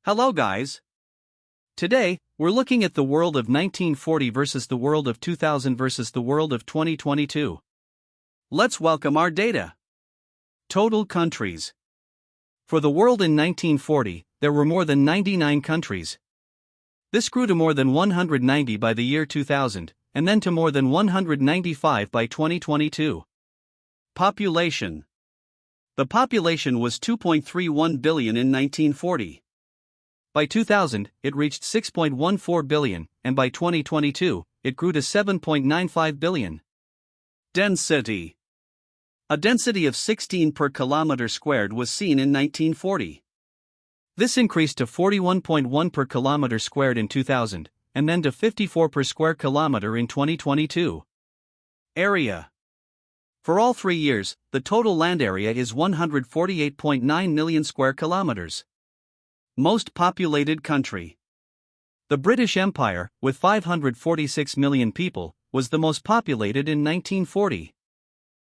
Hello guys. Today, we're looking at the world of 1940 versus the world of 2000 versus the world of 2022. Let's welcome our data. Total countries. For the world in 1940, there were more than 99 countries. This grew to more than 190 by the year 2000, and then to more than 195 by 2022. Population. The population was 2.31 billion in 1940. By 2000, it reached 6.14 billion, and by 2022, it grew to 7.95 billion. Density. A density of 16 per kilometer squared was seen in 1940. This increased to 41.1 per kilometer squared in 2000, and then to 54 per square kilometer in 2022. Area. For all 3 years, the total land area is 148.9 million square kilometers. Most populated country. The British Empire, with 546 million people, was the most populated in 1940.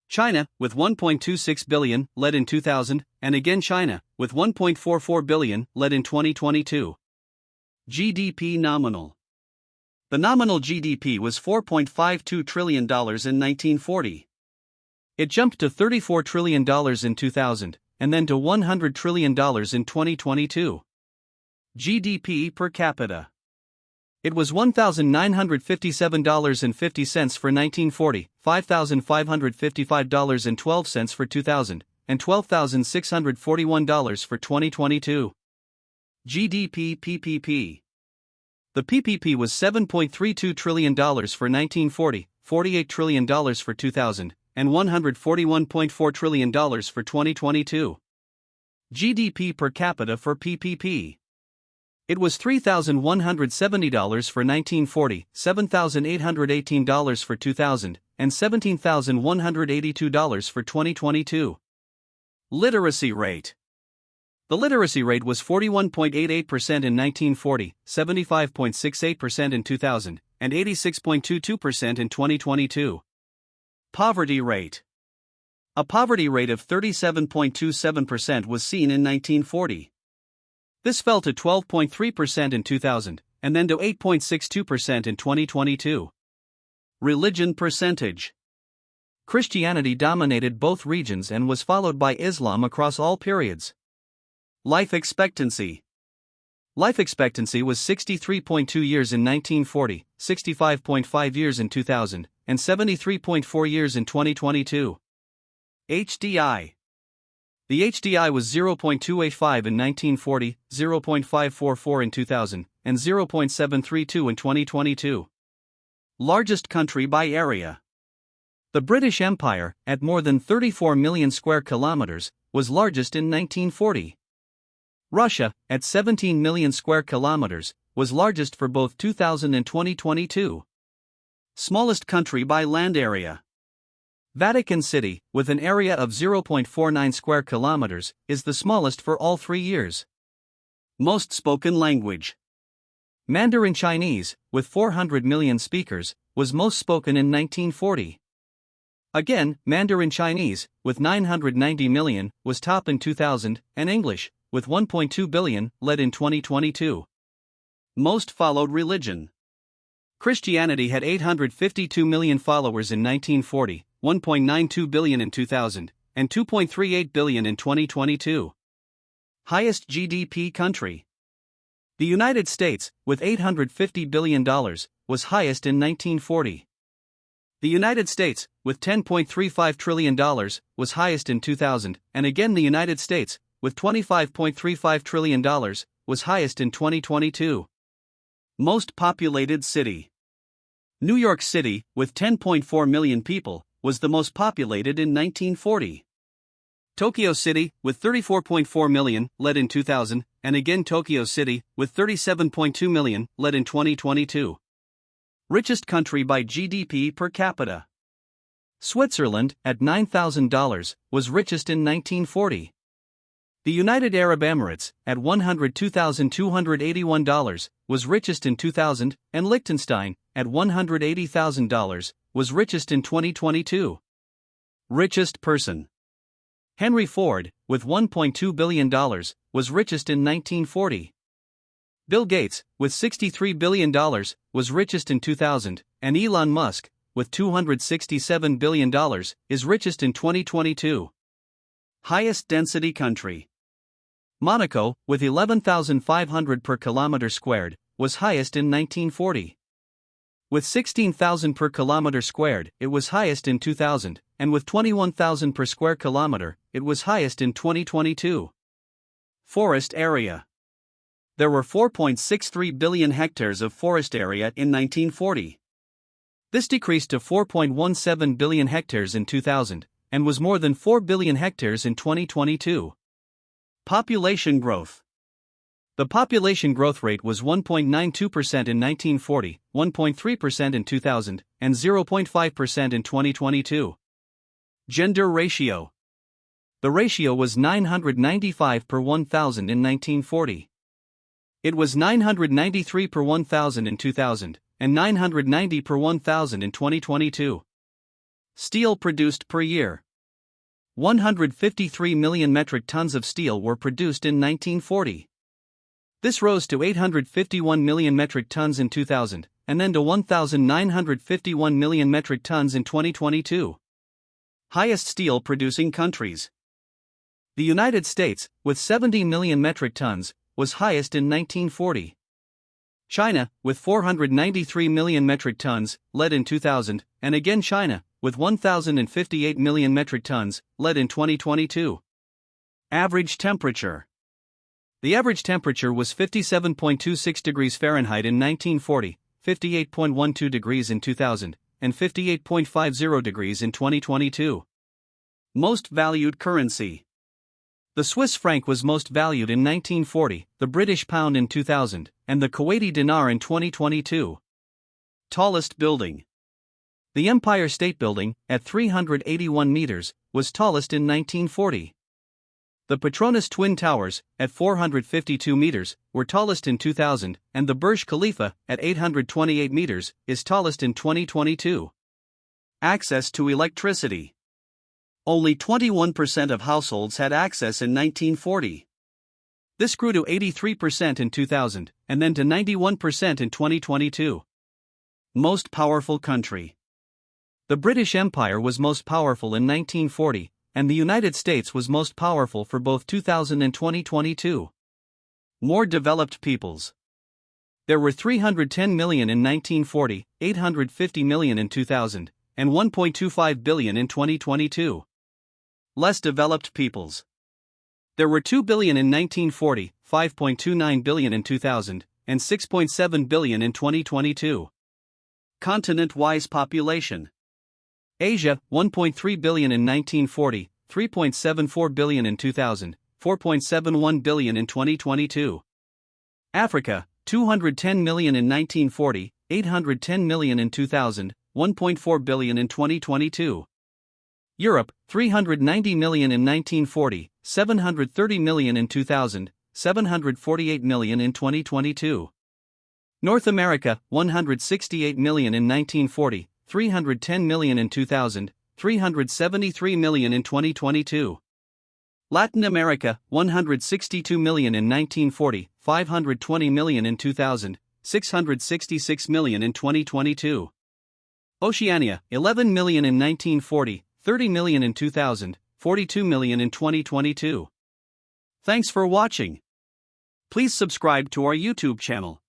China, with 1.26 billion, led in 2000, and again China, with 1.44 billion, led in 2022. GDP nominal. The nominal GDP was $4.52 trillion in 1940. It jumped to $34 trillion in 2000, and then to $100 trillion in 2022. GDP per capita. It was $1,957.50 for 1940, $5,555.12 for 2000, and $12,641 for 2022. GDP PPP. The PPP was $7.32 trillion for 1940, $48 trillion for 2000, and $141.4 trillion for 2022. GDP per capita for PPP. It was $3,170 for 1940, $7,818 for 2000, and $17,182 for 2022. Literacy rate. The literacy rate was 41.88% in 1940, 75.68% in 2000, and 86.22% in 2022. Poverty rate. A poverty rate of 37.27% was seen in 1940. This fell to 12.3% in 2000, and then to 8.62% in 2022. Religion percentage. Christianity dominated both regions and was followed by Islam across all periods. Life expectancy. Life expectancy was 63.2 years in 1940, 65.5 years in 2000, and 73.4 years in 2022. HDI. The HDI was 0.285 in 1940, 0.544 in 2000, and 0.732 in 2022. Largest country by area. The British Empire, at more than 34 million square kilometers, was largest in 1940. Russia, at 17 million square kilometers, was largest for both 2000 and 2022. Smallest country by land area. Vatican City, with an area of 0.49 square kilometers, is the smallest for all 3 years. Most spoken language. Mandarin Chinese, with 400 million speakers, was most spoken in 1940. Again, Mandarin Chinese, with 990 million, was top in 2000, and English, with 1.2 billion, led in 2022. Most followed religion. Christianity had 852 million followers in 1940, 1.92 billion in 2000, and 2.38 billion in 2022. Highest GDP country. The United States, with $850 billion, was highest in 1940. The United States, with $10.35 trillion, was highest in 2000, and again the United States, with $25.35 trillion, was highest in 2022. Most populated city. New York City, with 10.4 million people, was the most populated in 1940. Tokyo City, with 34.4 million, led in 2000, and again Tokyo City, with 37.2 million, led in 2022. Richest country by GDP per capita. Switzerland, at $9,000, was richest in 1940. The United Arab Emirates, at $102,281, was richest in 2000, and Liechtenstein, at $180,000, was richest in 2022. Richest person. Henry Ford, with $1.2 billion, was richest in 1940. Bill Gates, with $63 billion, was richest in 2000, and Elon Musk, with $267 billion, is richest in 2022. Highest density country. Monaco, with 11,500 per kilometer squared, was highest in 1940. With 16,000 per kilometer squared, it was highest in 2000, and with 21,000 per square kilometer, it was highest in 2022. Forest area. There were 4.63 billion hectares of forest area in 1940. This decreased to 4.17 billion hectares in 2000, and was more than 4 billion hectares in 2022. Population growth. The population growth rate was 1.92% in 1940, 1.3% in 2000, and 0.5% in 2022. Gender ratio. The ratio was 995 per 1,000 in 1940. It was 993 per 1,000 in 2000, and 990 per 1,000 in 2022. Steel produced per year. 153 million metric tons of steel were produced in 1940. This rose to 851 million metric tons in 2000, and then to 1,951 million metric tons in 2022. Highest steel producing countries. The United States, with 70 million metric tons, was highest in 1940. China, with 493 million metric tons, led in 2000, and again China, with 1,058 million metric tons, led in 2022. Average temperature. The average temperature was 57.26 degrees Fahrenheit in 1940, 58.12 degrees in 2000, and 58.50 degrees in 2022. Most valued currency. The Swiss franc was most valued in 1940, the British pound in 2000, and the Kuwaiti dinar in 2022. Tallest building. The Empire State Building, at 381 meters, was tallest in 1940. The Petronas Twin Towers, at 452 meters, were tallest in 2000, and the Burj Khalifa, at 828 meters, is tallest in 2022. Access to electricity. Only 21% of households had access in 1940. This grew to 83% in 2000, and then to 91% in 2022. Most powerful country. The British Empire was most powerful in 1940, and the United States was most powerful for both 2000 and 2022. More developed peoples. There were 310 million in 1940, 850 million in 2000, and 1.25 billion in 2022. Less developed peoples. There were 2 billion in 1940, 5.29 billion in 2000, and 6.7 billion in 2022. Continent-wise population. Asia, 1.3 billion in 1940, 3.74 billion in 2000, 4.71 billion in 2022. Africa, 210 million in 1940, 810 million in 2000, 1.4 billion in 2022. Europe, 390 million in 1940, 730 million in 2000, 748 million in 2022. North America, 168 million in 1940, 310 million in 2000, 373 million in 2022. Latin America, 162 million in 1940, 520 million in 2000, 666 million in 2022. Oceania, 11 million in 1940, 30 million in 2000, 42 million in 2022. Thanks for watching. Please subscribe to our YouTube channel.